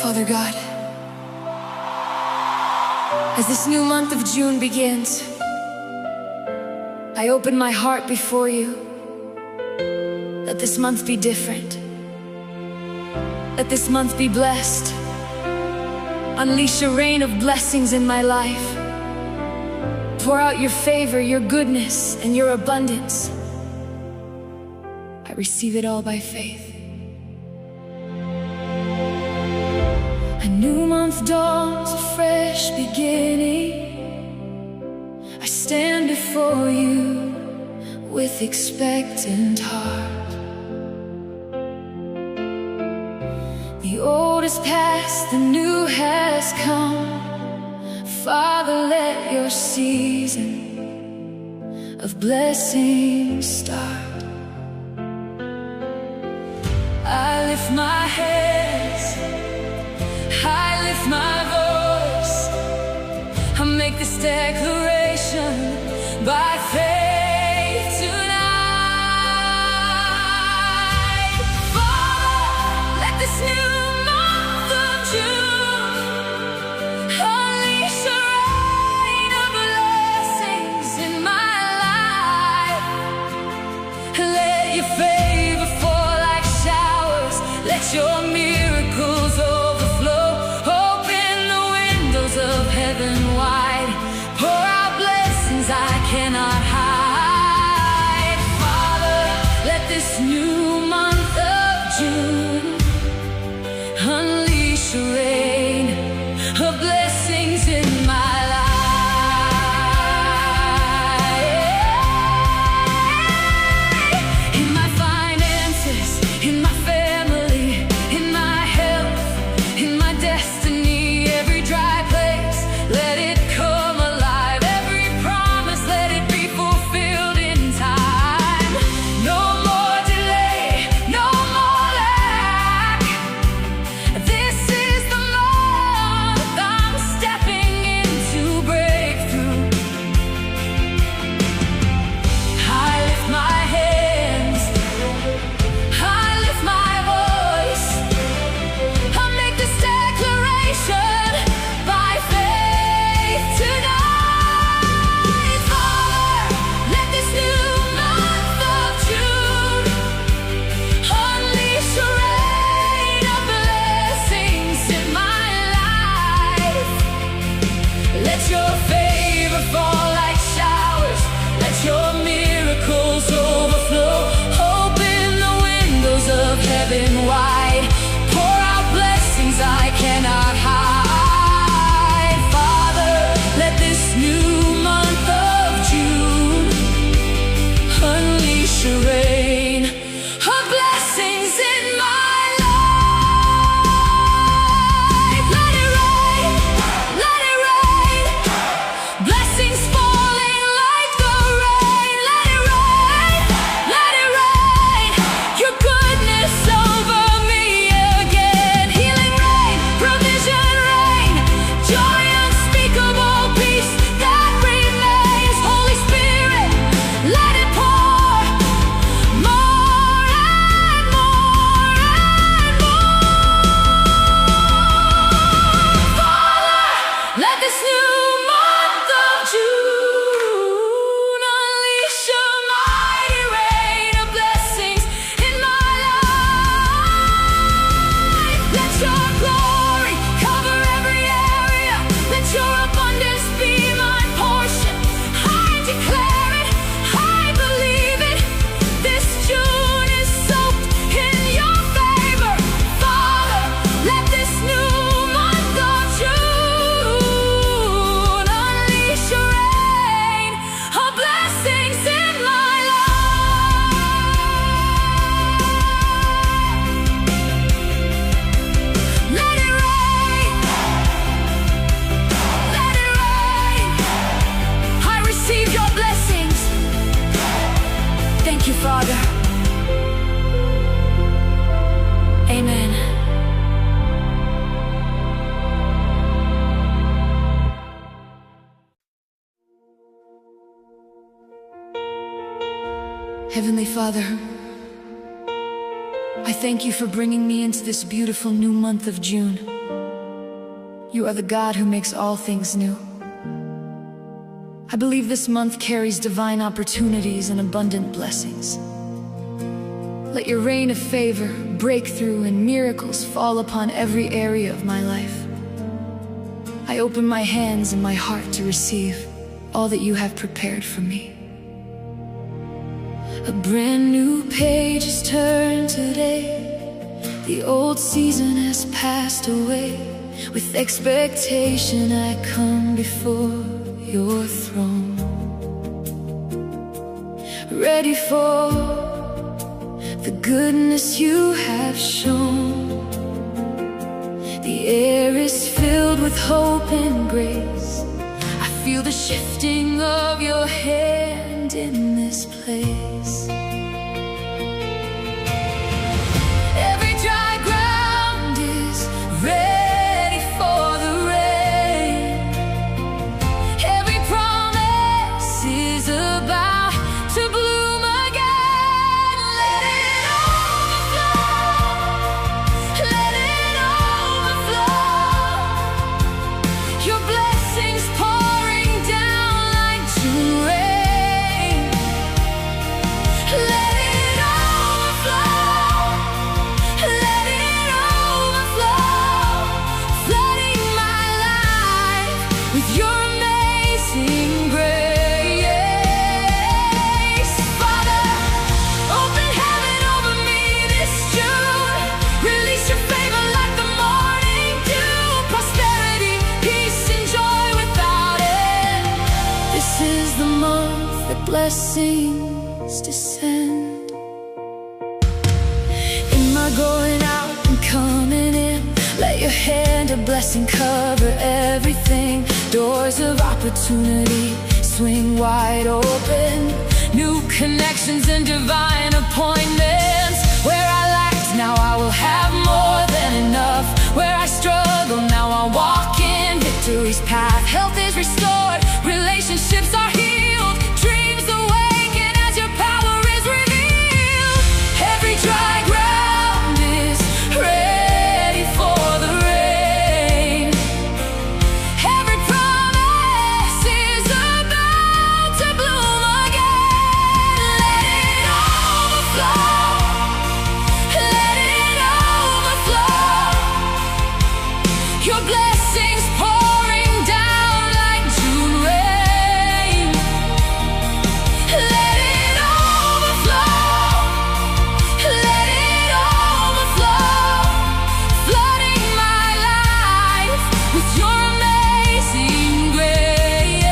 Father God, as this new month of June begins, I open my heart before you. Let this month be different. Let this month be blessed. Unleash a rain of blessings in my life. Pour out your favor, your goodness, and your abundance. I receive it all by faith. A new month dawns, a fresh beginning. I stand before you with expectant heart. The old is past, the new has come. Father, let your season of blessings start. I lift my hands, I lift my voice. I make this declaration by faith tonight. Father, let this new month of June unleash a rain of blessings in my life. Let your favor fall like showers. Let your miracles overflow. Open the windows of heaven wide. Pour out blessings I cannot hide. Father, let this new month of June unleash a rain of blessings in my life. In my finances, in my family, in my health, in my destiny, every dry place, let it come alive. Every promise, let it be fulfilled in time. No more delay, no more lack. This is the month I'm stepping into breakthrough. I lift my hands, I lift my voice. I make this declaration by faith tonight. Father, let this new month of June unleash a rain of blessings in my life. Let your favor fall like showers. Let your miracles overflow. Open the windows of heaven wide. Pour out blessings I cannot hide. Father, let this new month of June unleash a rain of blessings in my life. Let it rain, let it rain. Blessings falling like the rain. Let it rain, let it rain. Your goodness over me again. Healing rain, provision rain, joy unspeakable, peace that remains. Holy Spirit, let it pour more and more and more. Father, let this new month of June unleash a mighty rain of blessings in my life. Let your glory cover every area. Let your abundance be my portion. I declare it, I believe it. This June is soaked in your favor. Father, let this new month of June unleash a rain of blessings in my life. Let it rain, let it rain. I receive your blessings. Thank you, Father. Amen. Heavenly Father, I thank you for bringing me into this beautiful new month of June. You are the God who makes all things new. I believe this month carries divine opportunities and abundant blessings. Let your rain of favor, breakthrough, and miracles fall upon every area of my life. I open my hands and my heart to receive all that you have prepared for me. A brand new page is turned today. The old season has passed away. With expectation I come before your throne, ready for the goodness you have shown. The air is filled with hope and grace. I feel the shifting of your hand in this place. Every dry ground is ready for the rain. Every promise is about to bloom again. Let it overflow. Let it overflow. Your blessings pouring down like June rain. Let it overflow. Let it overflow. Flooding my life with your amazing grace. Father, open heaven over me this June. Release your favor like the morning dew. Prosperity, peace, and joy without end. This is the month that blessings descend. In my going out and coming in, let your hand of blessing cover everything. Doors of opportunity swing wide open. New connections and divine appointments. Where I lacked, now I will have more than enough. Where I struggle, now I walk in victory's path. Health is restored, relationships are healed, dreams awaken as your power is revealed. Every dry ground is ready for the rain. Every promise is about to bloom again. Let it overflow. Let it overflow. Your blessings pouring down like June rain. Let it overflow. Let it overflow. Flooding my life with your amazing grace.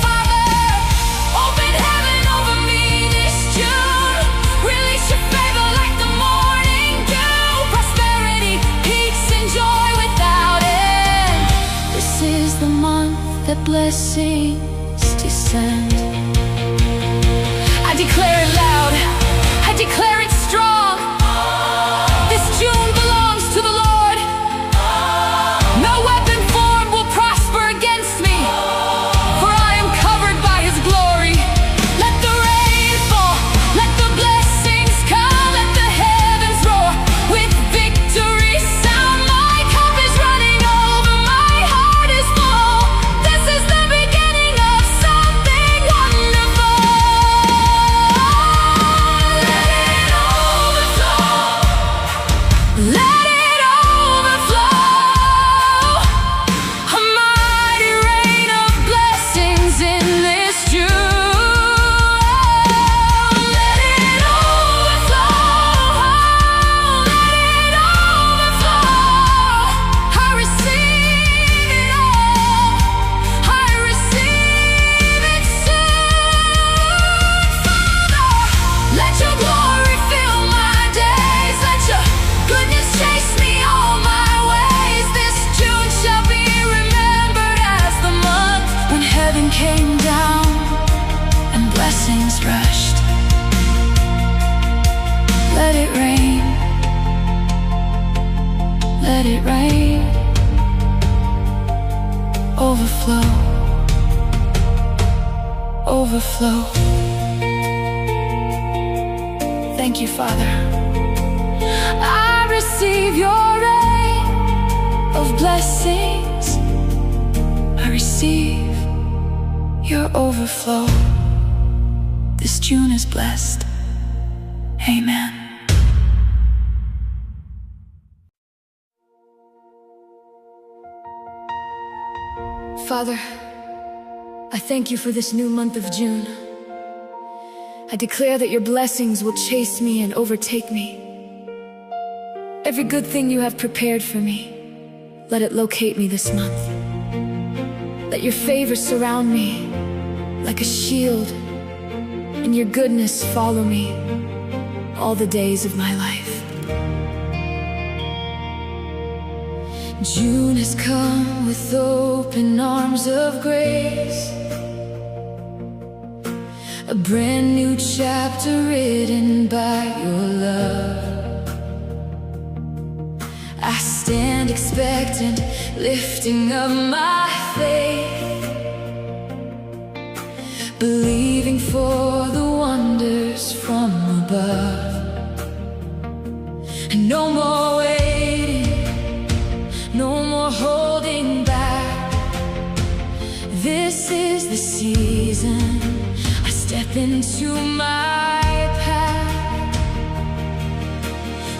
Father, open heaven over me this June. Release your favor like the morning dew. Prosperity, peace, and joy without end. This is the month that blessings descend. I declare it loud, I declare it strong. This June belongs to the Lord. No weapon formed will prosper against me, for I am covered by His glory. Let the rain fall, let the blessings come, let the heavens roar with victory sound. My cup is running over, my heart is full. This is the beginning of something wonderful. Let it overflow. Let it overflow. A mighty rain of blessings in this June. Let it overflow. Let it overflow. I receive it all. I receive it soon. Father, let your glory fill my days. Let your goodness chase me all my ways. This June shall be remembered as the month when heaven came down and blessings rushed. Let it rain. Let it rain. Overflow. Overflow. Thank you, Father. I receive your rain. of blessings. I receive your overflow. This June is blessed. Amen. Father, I thank you for this new month of June. I declare that your blessings will chase me and overtake me. Every good thing you have prepared for me, let it locate me this month. Let your favor surround me like a shield, and your goodness follow me all the days of my life. June has come with open arms of grace, a brand new chapter written by your love. I stand expectant, lifting up my faith, believing for the wonders from above. And no more waiting, no more holding back. This is the season I step into my path.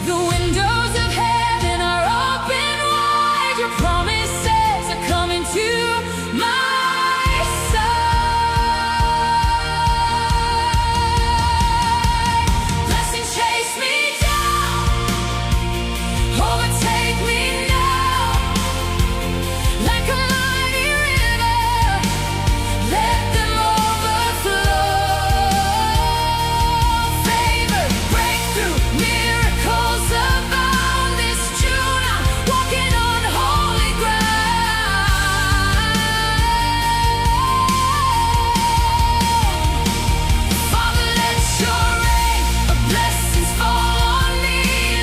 The windows of heaven are open wide. Your promises are coming to my side. Blessings chase me down, overtake me now. Like a mighty river, let them overflow. Favor, breakthrough, miracles abound. This June I'm walking on holy ground. Father, let your rain of blessings fall on me.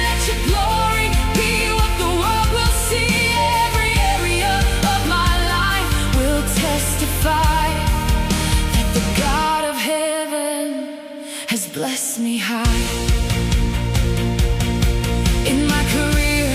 Let your glory be what the world will see. Every area of my life will testify that the God of heaven has blessed me high. In my career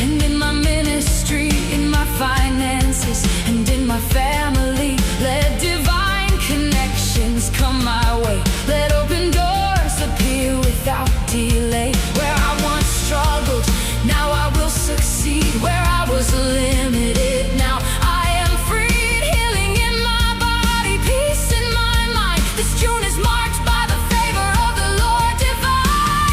and in my ministry, in my finances and in my family, let divine connections come my way. Let open doors appear without delay. Where I once struggled, now I will succeed. Where I was limited, now I am freed. Healing in my body, peace in my mind. This June is marked by the favor of the Lord divine.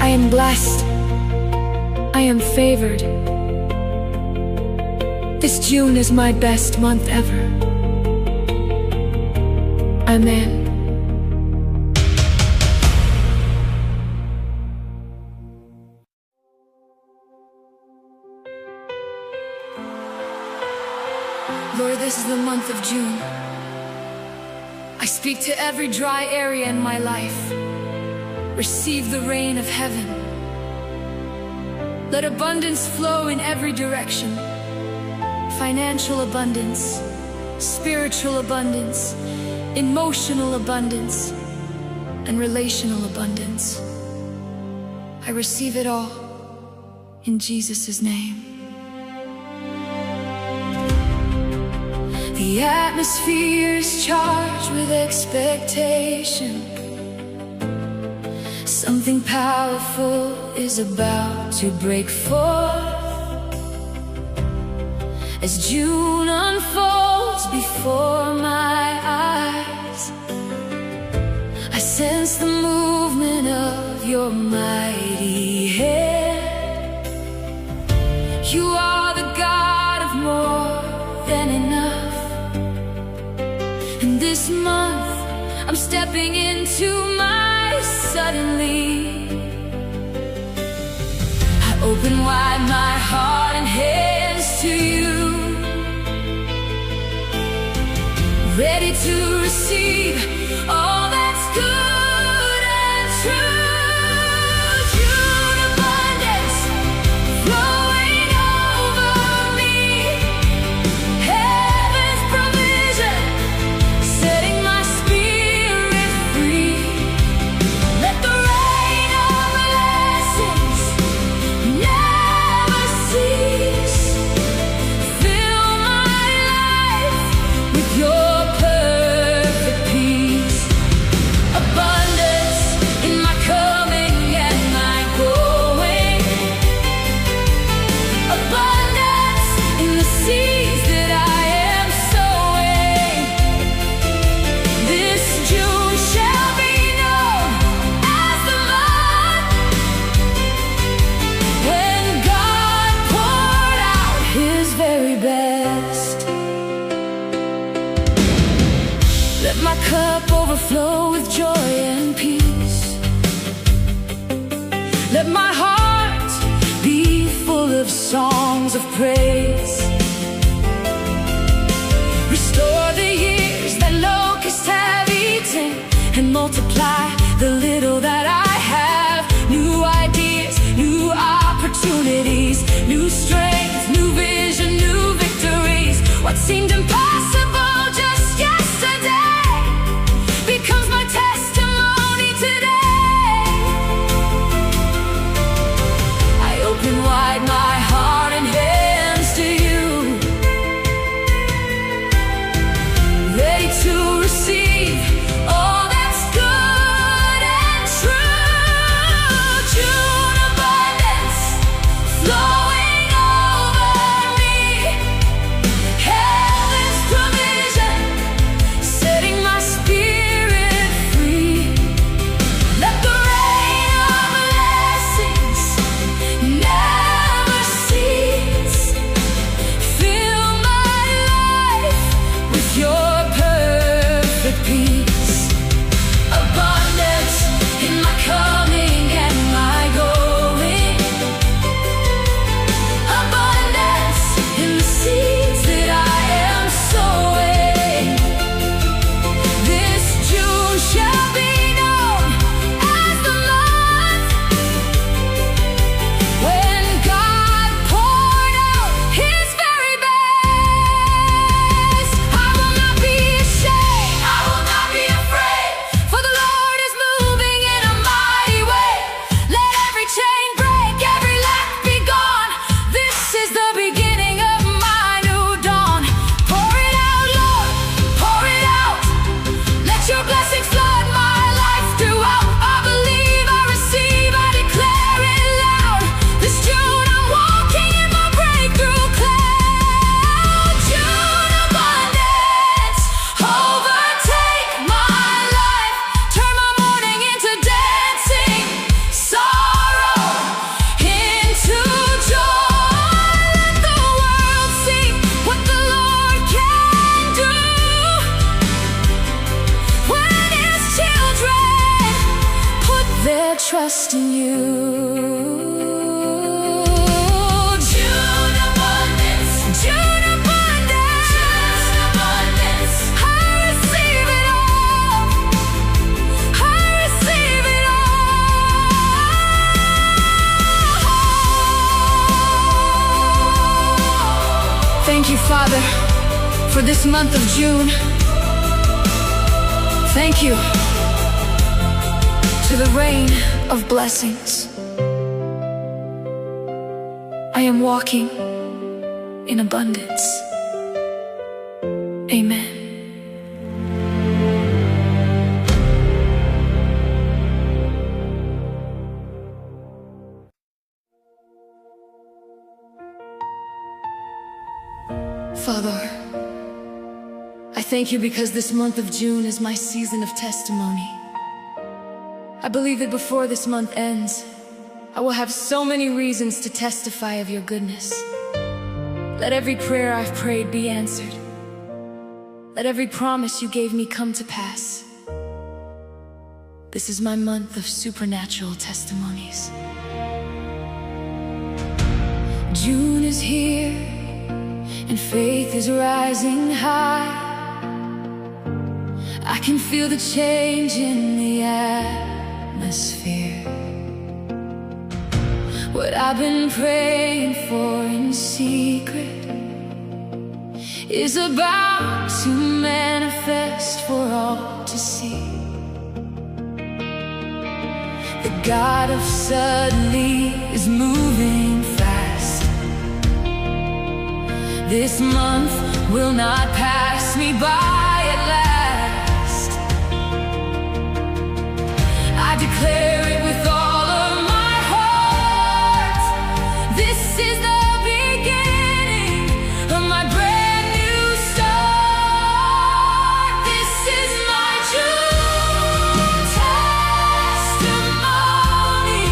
I am blessed. I am favored. This June is my best month ever. Amen. Lord, this is the month of June. I speak to every dry area in my life. Receive the rain of heaven. Let abundance flow in every direction. Financial abundance, spiritual abundance, emotional abundance, and relational abundance. I receive it all in Jesus' name. The atmosphere is charged with expectation. Something powerful is about to break forth. As June unfolds before my eyes, I sense the movement of your mighty hand. You are the God of more than enough. And this month, I'm stepping into my suddenly. I open wide my heart and hands to you, ready to receive all that's good and true. June abundance flowing over me, heaven's provision setting my spirit free. Let the rain of blessings never cease. Fill my life with your perfect peace. Abundance in my coming and my going. Abundance in the seeds that I am sowing. This June shall be known as the month when God poured out His very best. Let my cup overflow with joy and peace. Let my heart be full of songs of praise. Restore the years that locusts have eaten, and multiply the little that I have. New ideas, new opportunities, new strength, new vision, new victories. What seemed impossible just yesterday becomes my testimony today. I open wide my heart and hands to you, ready to receive all that's good and true. trust in you. June abundance, June abundance, June abundance. I receive it all. I receive it all. Thank you, Father, for this month of June. Thank you to the rain of blessings. I am walking in abundance. Amen. Father, I thank you because this month of June is my season of testimony. I believe that before this month ends, I will have so many reasons to testify of your goodness. Let every prayer I've prayed be answered. Let every promise you gave me come to pass. This is my month of supernatural testimonies. June is here, and faith is rising high. I can feel the change in the atmosphere. What I've been praying for in secret is about to manifest for all to see. The God of suddenly is moving fast. This month will not pass me by at last. I declare it with all of my heart. This is the beginning of my brand new start. This is my June testimony,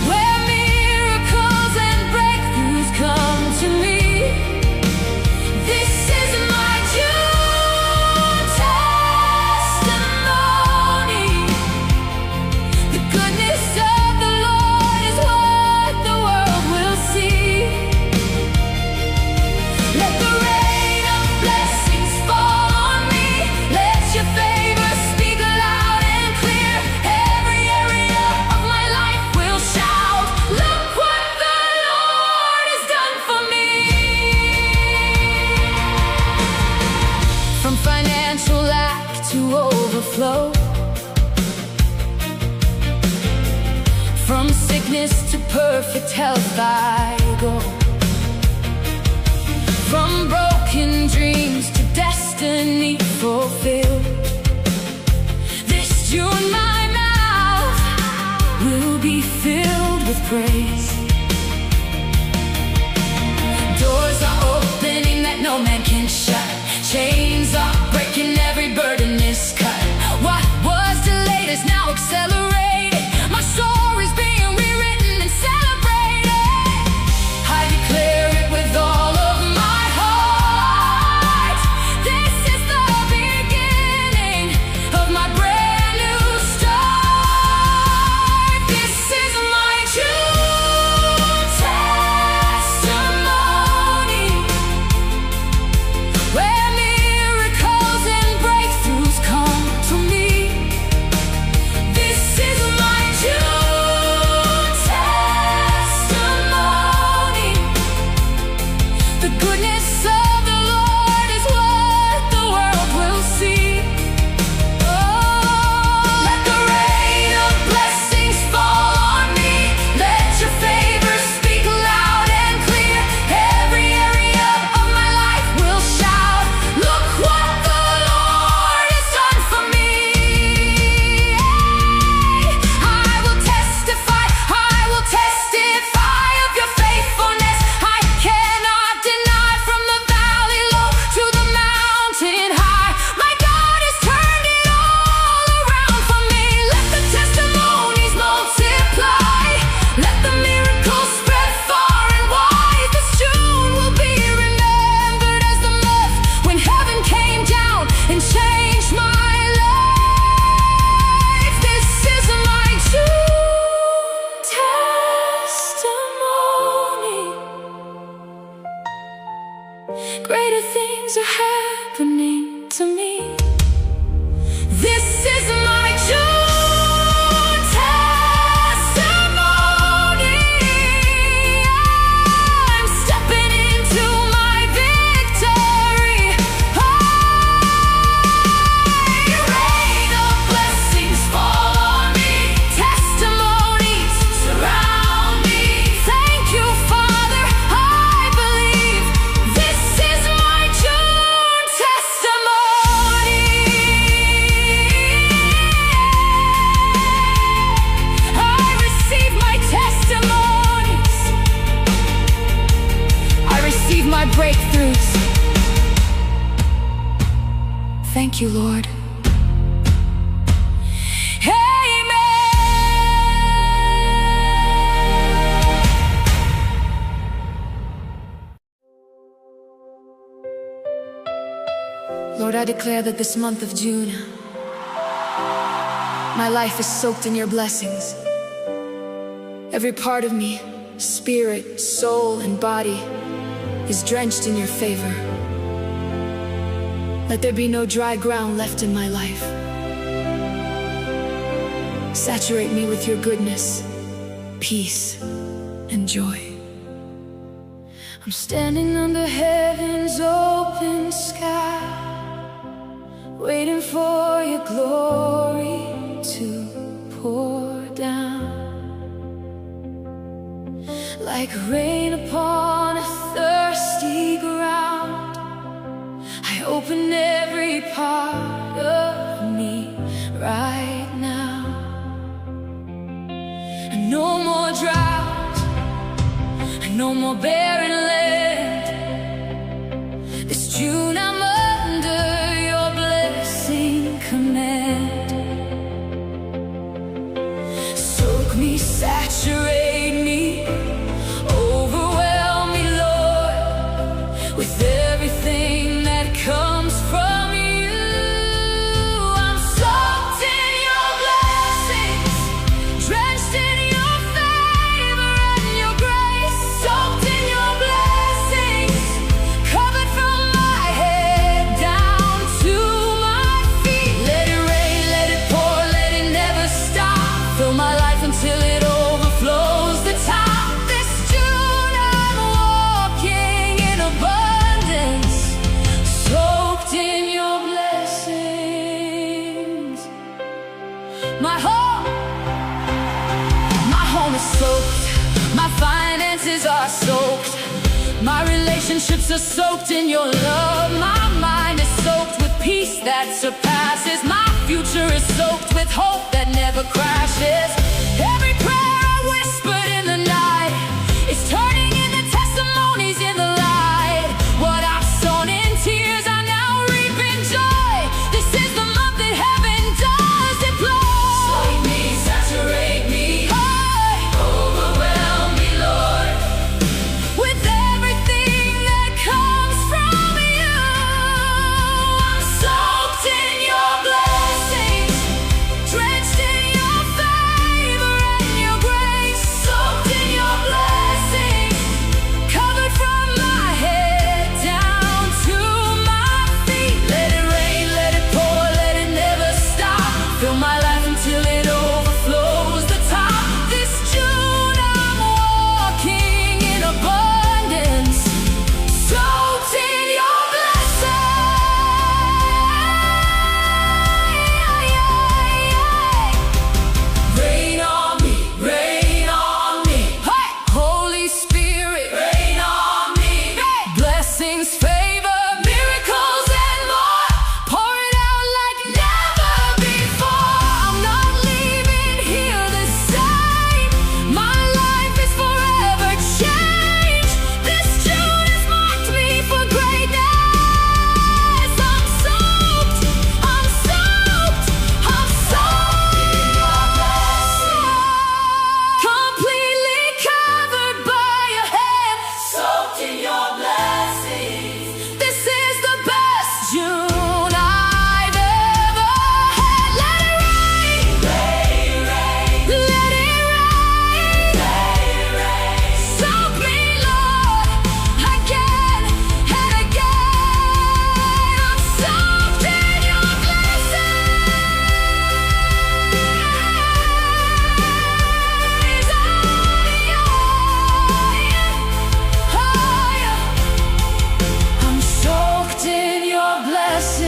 where miracles and breakthroughs come to me. This is my June testimony. The goodness of the Lord is what the world will see. Let the rain of blessings fall on me. Let your favor speak loud and clear. Every area of my life will shout, look what the Lord has done for me. From financial lack to overflow, from sickness to perfect health I go. From broken dreams to destiny fulfilled. This June my mouth will be filled with praise. Doors are opening that no man can shut. Chains are breaking, every burden is cut. What was delayed is now accelerated. My story is being rewritten and celebrated. I declare it with all of my heart. This is the beginning of my brand new start. This is my June Thank you, Lord. Lord, I declare that this month of June, my life is soaked in your blessings. Every part of me, spirit, soul, and body, is drenched in your favor. Let there be no dry ground left in my life. Saturate me with your goodness, peace, and joy. I'm standing under heaven's open sky, waiting for your glory to pour down like rain upon a thirsty ground. I open every part of me right now. And no more drought, and no more barren land. This June I'm under your blessing command. Soak me, saturate me, overwhelm me, Lord, with everything that comes from you. I'm soaked in your blessings, drenched in your favor and your grace. Soaked in your blessings, covered from my head down to my feet. Let it rain, let it pour, let it never stop. Fill my life until it overflows the top. This June I'm walking in abundance, soaked in your blessings. My home is soaked, my finances are soaked, my relationships are soaked in your love. My mind is soaked with peace that surpasses. My future is soaked with hope that never crashes. Every prayer I whispered in the night is turning into testimonies in the light. What I've sown in tears I now reap in joy. This is the month that heaven does deploy. Soak me, saturate me, overwhelm me, Lord, with everything that comes from you. I'm soaked in your blessings, drenched in your favor and your grace. Soaked in your blessings, covered from my head down to my feet. Let it rain, let it pour, let it never stop. Fill my life until it overflows the top. This June I'm walking in abundance, soaked in your blessings. Rain on me, rain on me. Hey! Holy Spirit, rain on me. Hey! Blessings, favor, miracles, and more. Pour it out like never before. I'm not leaving here the same. My life is forever changed. This June has marked me for greatness. I'm soaked, I'm soaked, I'm soaked. Completely covered by your hand. Soaked in your blessings. This is the best June I've ever had. Let it rain, rain, rain. Let it rain, rain, rain. Soak me, Lord, again and again. I'm soaked in your blessings. I'm soaked in your blessings.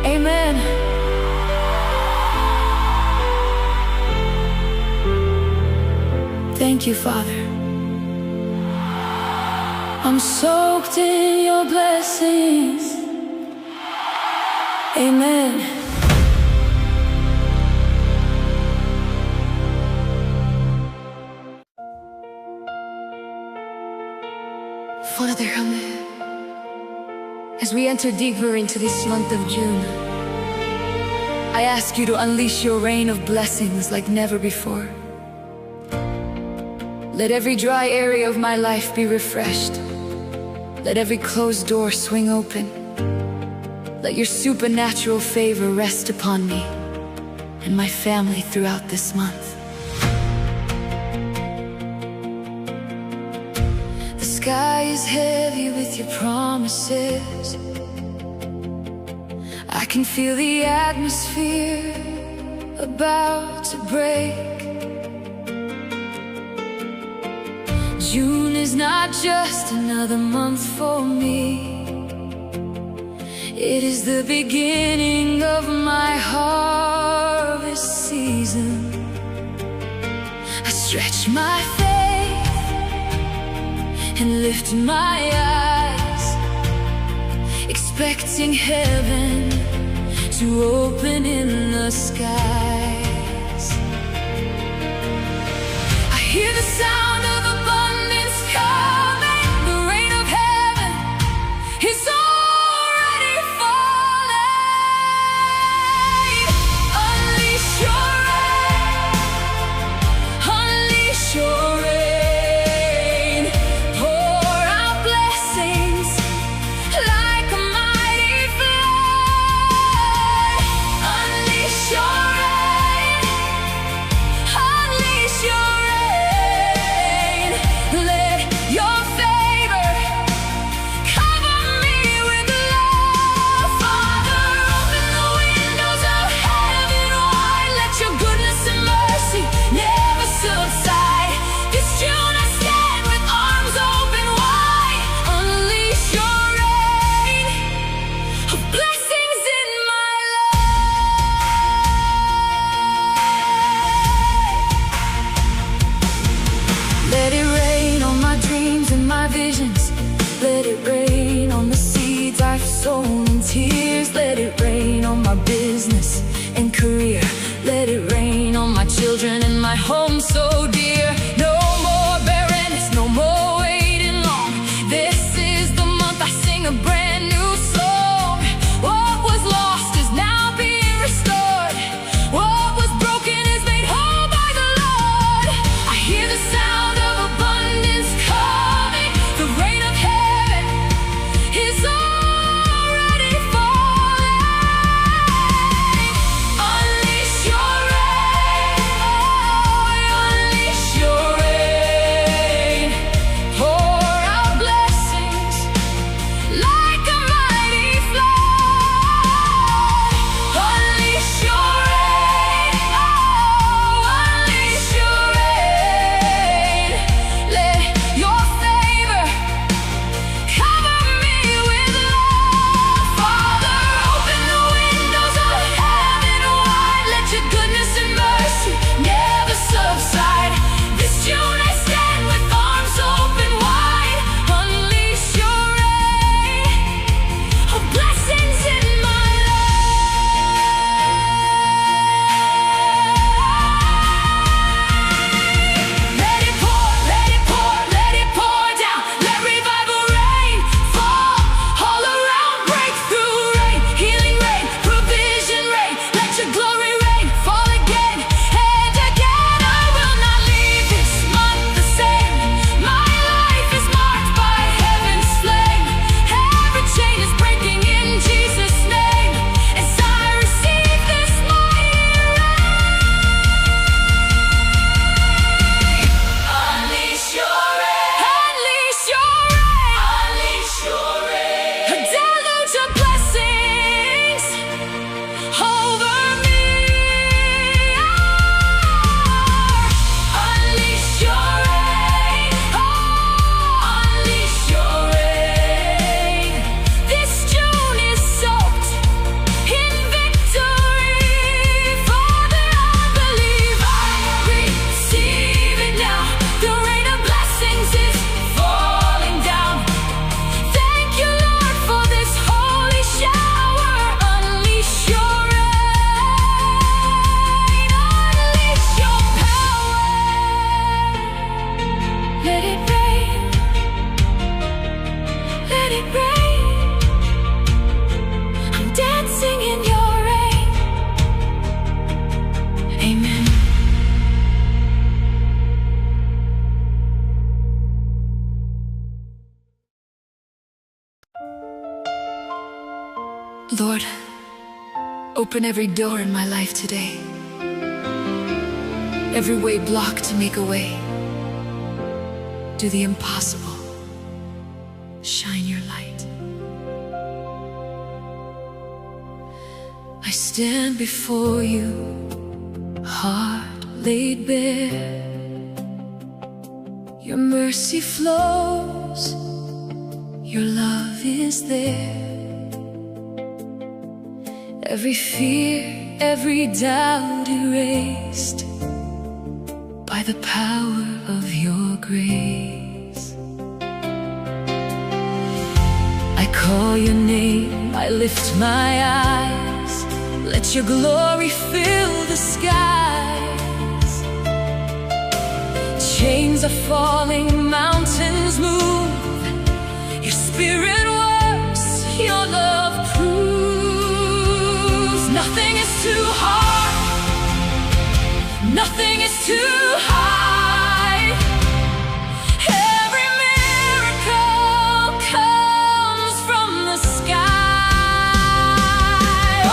Amen. Thank you, Father. I'm soaked in your blessings. Amen. Father, As we enter deeper into this month of June, I ask you to unleash your rain of blessings like never before. Let every dry area of my life be refreshed. Let every closed door swing open. Let your supernatural favor rest upon me and my family throughout this month. The sky is heavy with your promises. I can feel the atmosphere about to break. June is not just another month for me. It is the beginning of my harvest season. I stretch my faith and lift my eyes, expecting heaven to open in the skies. I hear the sound of abundance coming. The rain of heaven is already falling. Unleash your rain, unleash your rain. Pour out blessings like a mighty flood. Unleash your rain, unleash your rain. Let your favor cover me with love. Father, open the windows of heaven wide. Let your goodness and mercy never subside. This June I stand with arms open wide. Unleash your rain of blessings in my life. Let it rain on my dreams and my visions. Let it rain on the seeds I've sown in tears. Let it rain on my business and career. Let it rain on my children and my home so dear. No more barrenness, no more waiting long. This is the month I sing a brand new song. What was lost is now being restored. What was broken is made whole by the Lord. I hear the sound of abundance coming. The rain of heaven is already falling. Unleash your rain, oh, unleash Open every door in my life today, every way blocked to make a way. Do the impossible, shine your light. I stand before you, heart laid bare. Your mercy flows, your love is there. Every fear, every doubt erased by the power of your grace. I call your name, I lift my eyes. Let your glory fill the skies. Chains are falling, mountains move. Your spirit works, your love proves. Nothing is too hard, nothing is too high. Every miracle comes from the sky.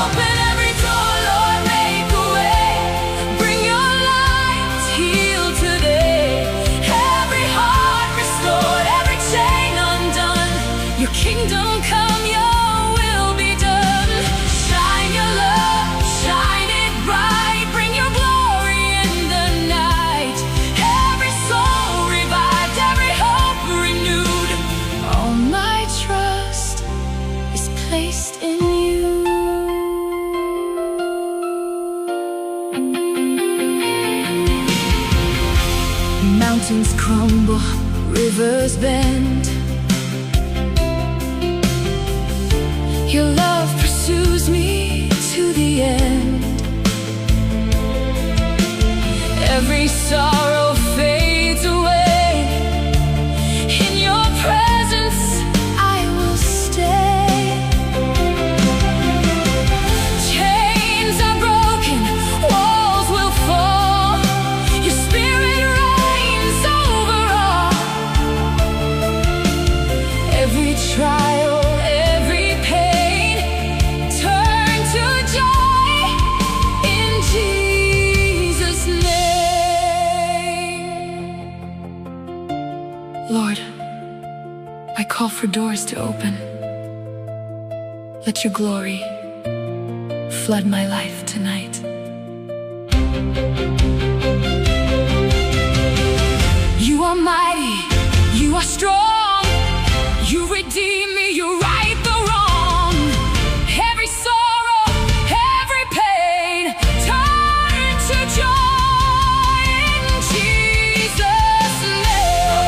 Open every door, Lord, make a way. Bring your light, heal today. Every heart restored, every chain undone. Your kingdom come, your will be done. Shine your love, shine it bright. Bring your glory in the night. Every soul revived, every hope renewed. All my trust is placed in you. Mountains crumble, rivers bend. Your love pursues me to the end. Every sorrow fades away. In your presence I will stay. Chains are broken, walls will fall. Your spirit reigns over all. Every trial, every pain, turn to joy in Jesus' name. Lord, I call for doors to open. Let your glory flood my life tonight. You are mighty, you are strong. You redeem me, you right the wrong. Every sorrow, every pain, turn to joy in Jesus' name.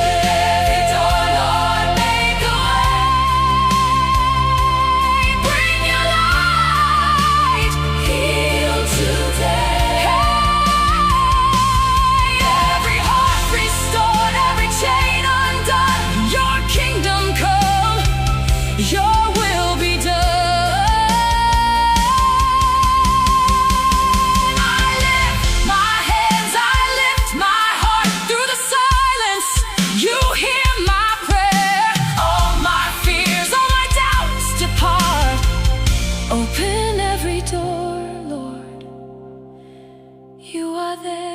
Every door, Lord, make a way. Bring your light, heal today. Every heart restored, every chain undone. Your kingdom come, your will be done. I lift my hands, I lift my heart. Through the silence, you hear my prayer. All my fears, all my doubts depart. Open every door, Lord, you are there.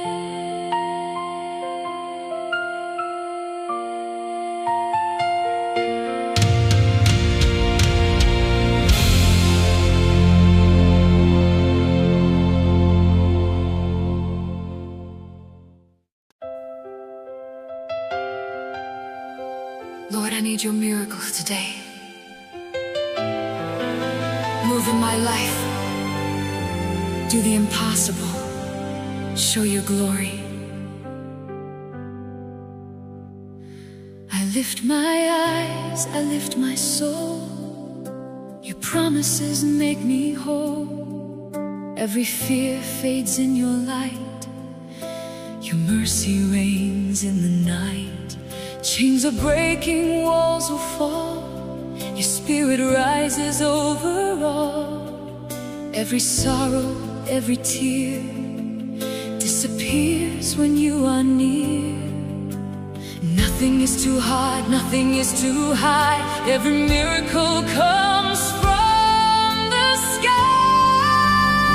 Lord, I need your miracles today. Move in my life. Do the impossible. Show your glory. I lift my eyes, I lift my soul. Your promises make me whole. Every fear fades in your light. Your mercy reigns in the night. Chains are breaking, walls will fall. Your spirit rises over all. Every sorrow, every tear disappears when you are near. Nothing is too hard, nothing is too high. Every miracle comes from the sky.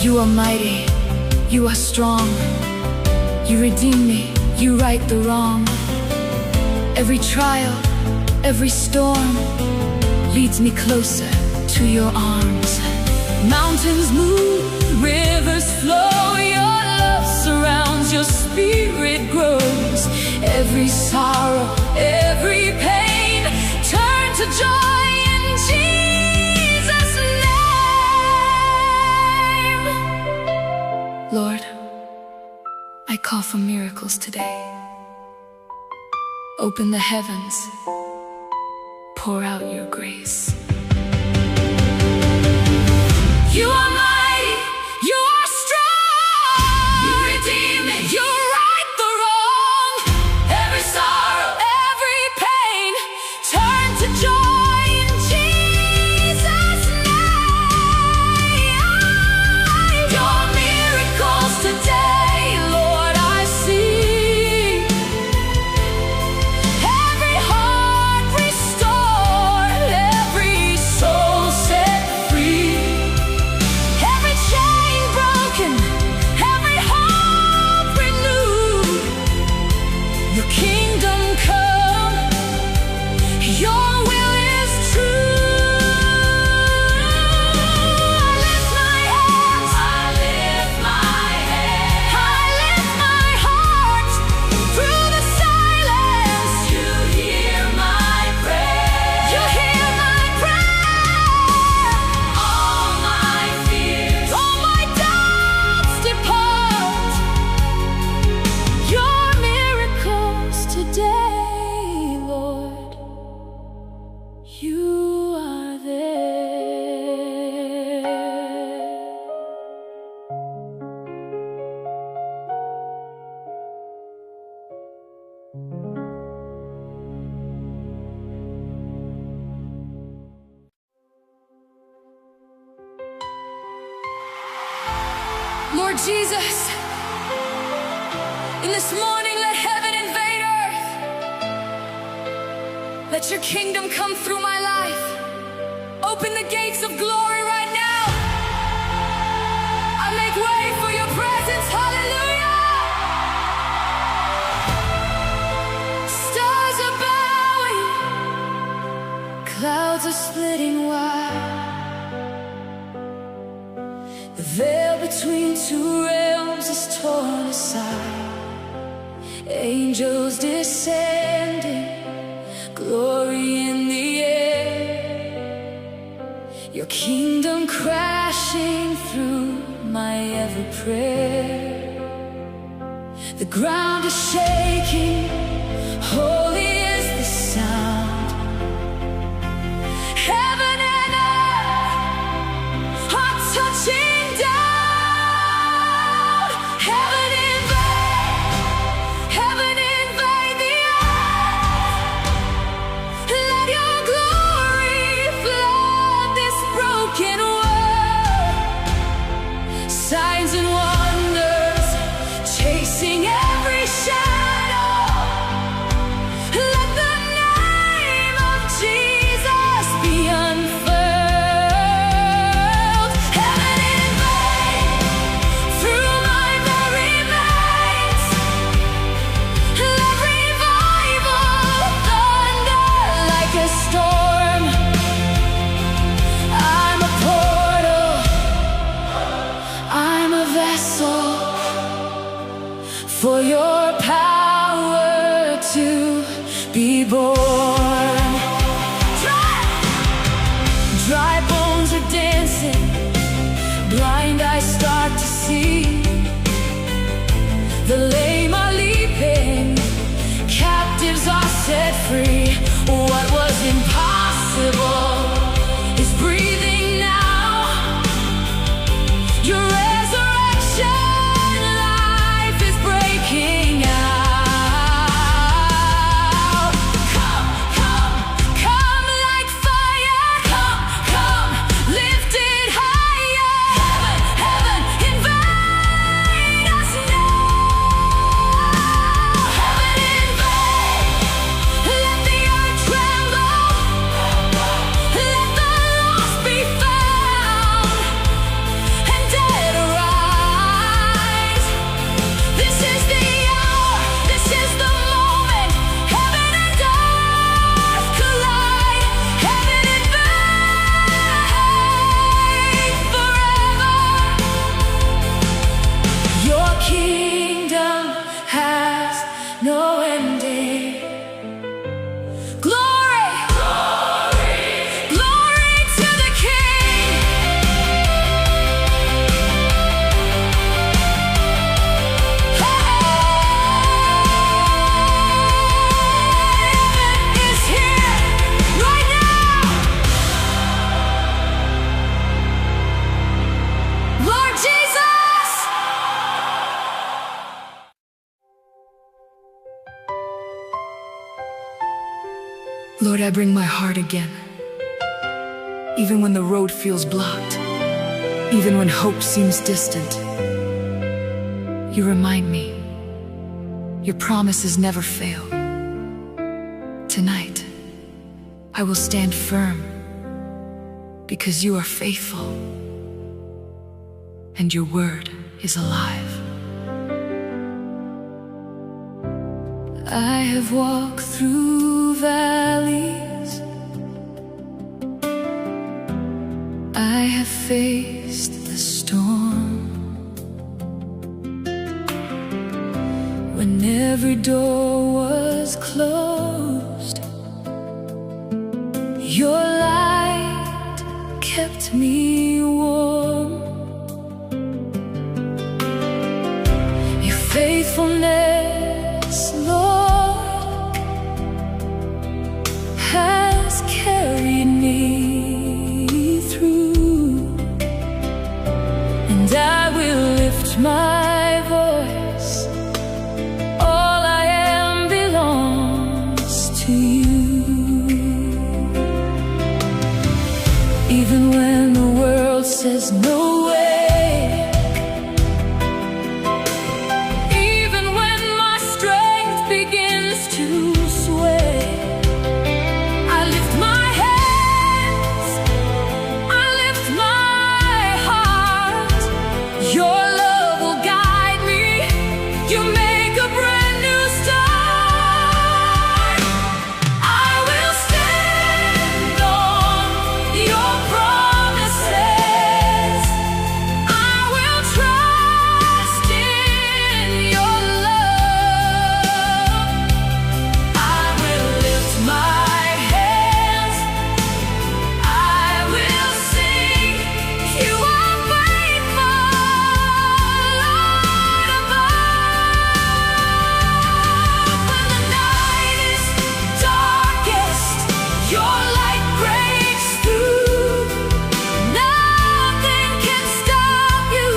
You are mighty, you are strong. You redeem me, you right the wrong. Every trial, every storm leads me closer to your arms. Mountains move, rivers flow, your love surrounds, your spirit grows. Every sorrow, every pain, turn to joy in Jesus' name. Lord, I call for miracles today. Open the heavens, pour out your grace. You are mighty, you are strong. You redeem me, you right the wrong. Every sorrow, every pain, turn to joy in Jesus' name. Your miracles today, Lord, I see. Every heart restored, every soul set free. Every chain broken, every hope renewed. Your kingdom come, your will is true. I lift my hands, I lift my hands, I lift my heart through the silence. You hear my prayer, you hear my prayer. All my fears, all my doubts depart. Your miracles today, Lord, you are there. Lord Jesus, in this morning let heaven invade earth. Let your kingdom come through my life. Open the gates of glory right now. I make way for your presence, hallelujah. Stars are bowing, clouds are splitting wide. The veil between two realms is torn aside. Angels descending, glory in the air. Your kingdom crashing through my every prayer. The ground is shaking, holy is the sound. Heaven and earth are touching down. Heaven invade the earth. Let your glory flood this broken world. Signs and wonders chasing every shadow. Let the name of Jesus be unfurled. Heaven invade through my very veins. Let revival thunder like a storm. I'm a portal, I'm a vessel for your power to be born. Dry bones are dancing, blind eyes start to see. The lame are leaping, captives are set free. What was impossible is breathing now. Your resurrection life is breaking out. Come, come, come like fire. Come, come, lift it higher. Heaven, invade us now. Heaven invade, let the Lord, I bring my heart again. Even when the road feels blocked, even when hope seems distant, you remind me, your promises never fail. Tonight, I will stand firm, because you are faithful, and your word is alive. I have walked through valleys, I have faced the storm, when every door was closed, your light kept me warm. Your faithfulness, Lord, has carried me through, and I will lift my voice. All I am belongs to you. Even when the world says no way, even when my strength begins to sway, I lift my hands, I lift my heart. Your love will guide me. You make a brand new start. I will stand on your promises. I will trust in your love. I will lift my hands. I will sing. You are faithful, Lord above. When the night is darkest, your light breaks through. Nothing can stop you.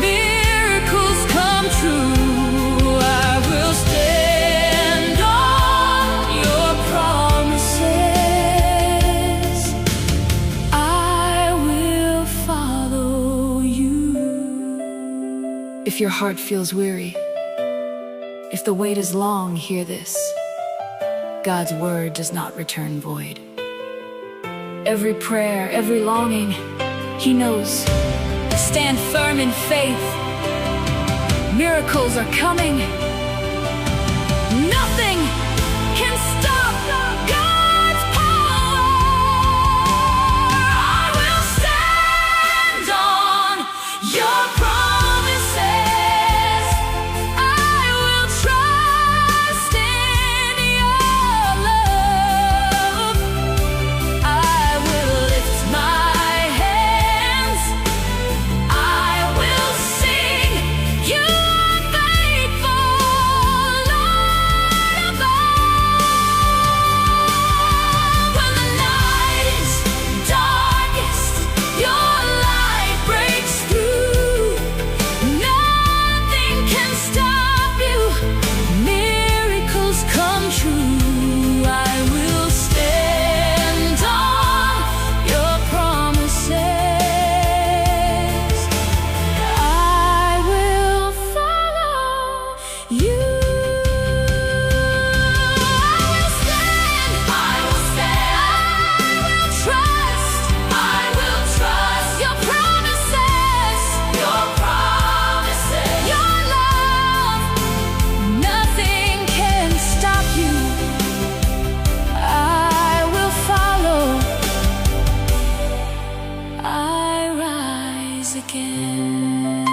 Miracles come true. I will stand on your promises. I will follow you. If your heart feels weary, if the wait is long, hear this: God's word does not return void. Every prayer, every longing, He knows. Stand firm in faith. Miracles are coming. Nothing can stop God's power. I will stand on your promises. I will trust in your love. I will lift my hands. I will sing. You are faithful, Lord above. When the night is darkest, your light breaks through. Nothing can stop you. Miracles come true. I will stand on your promises. I will follow you. I will stand. I will stand. I will trust. I will trust your promises. Your promises. Your love. Nothing can stop you. I will follow. I rise again.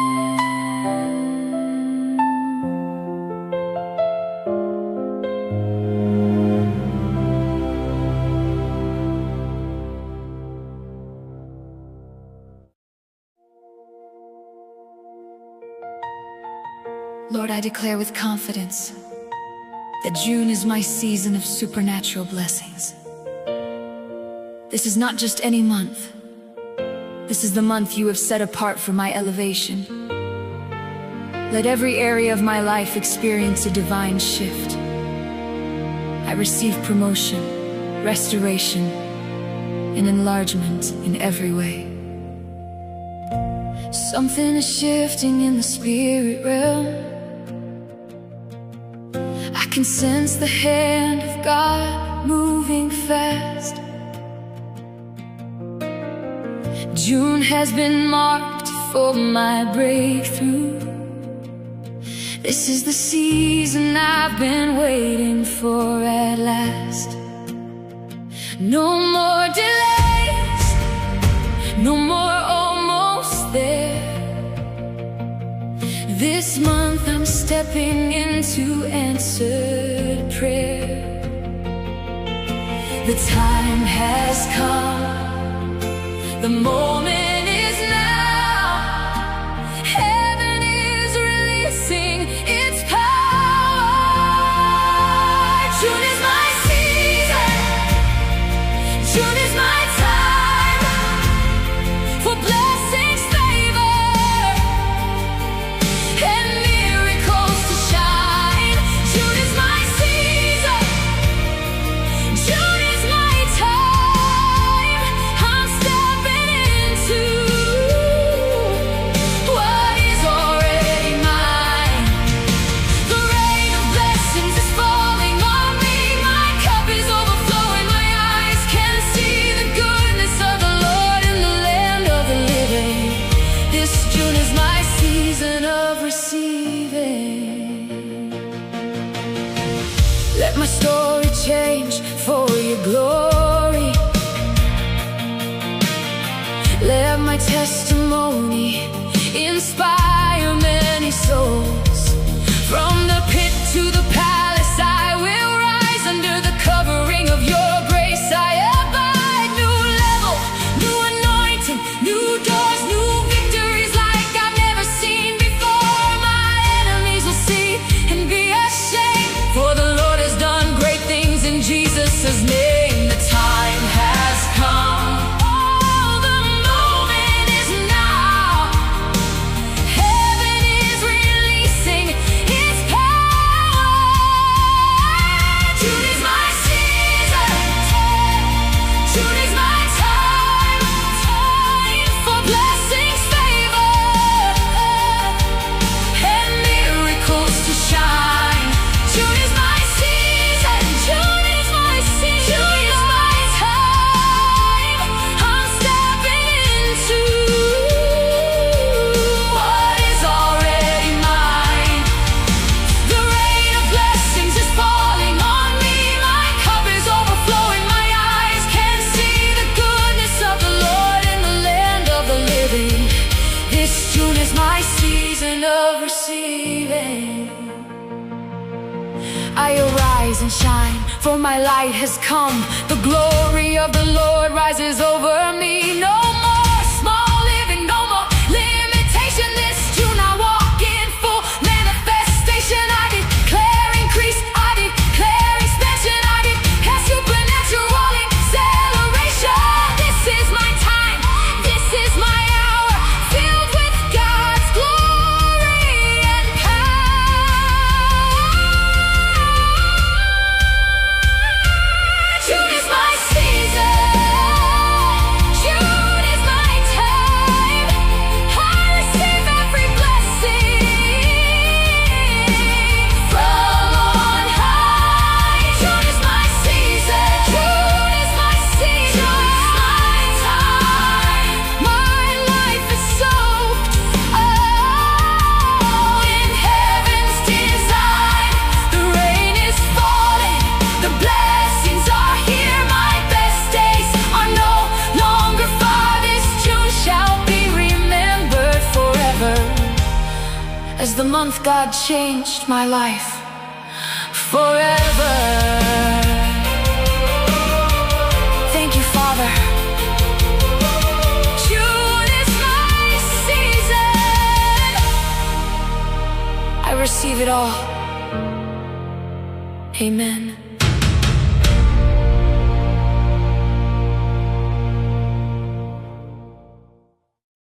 Lord, I declare with confidence that June is my season of supernatural blessings. This is not just any month. This is the month you have set apart for my elevation. Let every area of my life experience a divine shift. I receive promotion, restoration, and enlargement in every way. Something is shifting in the spirit realm. I can sense the hand of God moving fast. June has been marked for my breakthrough. This is the season I've been waiting for at last. No more delays, no more almost there. This month I'm stepping into answered prayer. The time has come, the moment is now. Heaven is releasing its power. June is my season, June is my time for blessings, favor, and miracles to shine. June is my season, June is my time. I'm stepping into what is already mine. The rain of blessings is falling on me. My cup is overflowing. My eyes can see the goodness of the Lord in the land of the living. This June is my season of receiving. Let my story change for your glory. Let my testimony inspire many souls. From the pit to the palace, I will rise under the covering of your grace. I abide. New level, new anointing, new doors, new victories like I've never seen before. My enemies will see and be ashamed, for the Lord has done great things in Jesus' name. The time has come. Oh, the moment is now. Heaven is releasing its power. June is my season, June is my time for blessings, favor, and miracles to shine. June is my season, June is my season, June is my time. I'm stepping into what is already mine. The rain of blessings is falling on me. My cup is overflowing. My eyes can see the goodness of the Lord in the land of the living. This June is my season of receiving. I arise and shine, for my light has come. The glory of the Lord rises over me. No more small living, no more limitation. This June I walk in full manifestation. I declare increase, I declare expansion. I declare supernatural acceleration. This is my time, this is my hour, filled with God's glory and power. June is my season, June is my time. I receive every blessing from on high. June is my season, June is my season, June is my time. My life is soaked in heaven's design. The rain is falling, the blessings are here. My best days are no longer far. This June shall be remembered forever as the month God changed my life forever. Thank you, Father. June is my season. I receive it all. Amen.